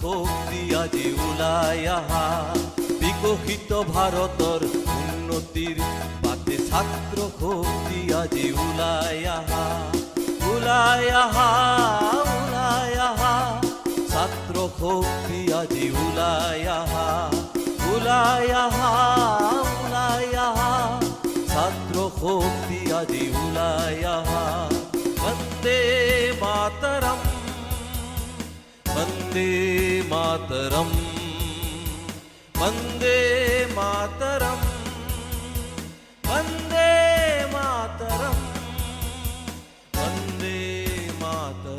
শক্তি আজি ওলাই আহা, বিকশিত ভাৰতৰ উন্নতিৰ বাটে ছাত্ৰ শক্তি আজি ওলাই আহা, ওলাই আহা, ওলাই আহা, ছাত্ৰ শক্তি আজি ওলাই আহা, ওলাই আহা, ওলাই আহা, ছাত্ৰ শক্তি আজি ওলাই আহা। বন্দে মাতৰম, বন্দে মাতৰম, বন্দে মাতৰম, বন্দে মাতৰম, বন্দে মাতৰম।